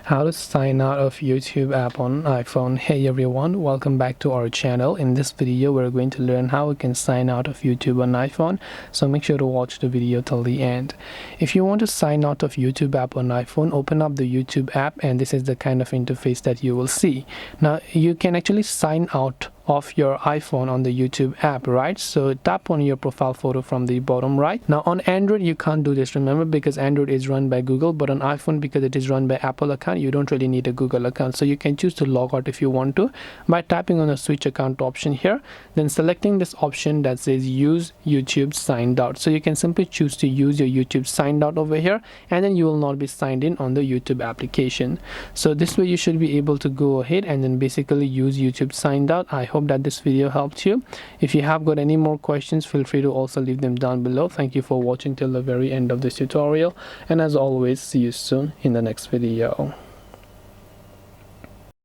How to sign out of YouTube app on iPhone. Hey everyone, welcome back to our channel. In this video we're going to learn how we can sign out of YouTube on iPhone, so make sure to watch the video till the end. If you want to sign out of YouTube app on iPhone, open up the YouTube app and this is the kind of interface that you will see. Now you can actually sign out of your iPhone on the YouTube app, right? So tap on your profile photo from the bottom right. Now on Android you can't do this, remember, because Android is run by Google, but on iPhone, because it is run by Apple account, you don't really need a Google account. So you can choose to log out if you want to by tapping on the switch account option here, then selecting this option that says use YouTube signed out. So you can simply choose to use your YouTube signed out over here, and then you will not be signed in on the YouTube application. So this way you should be able to go ahead and then basically use YouTube signed out. I hope that this video helped you. If you have got any more questions, feel free to also leave them down below. Thank you for watching till the very end of this tutorial, and as always, see you soon in the next video.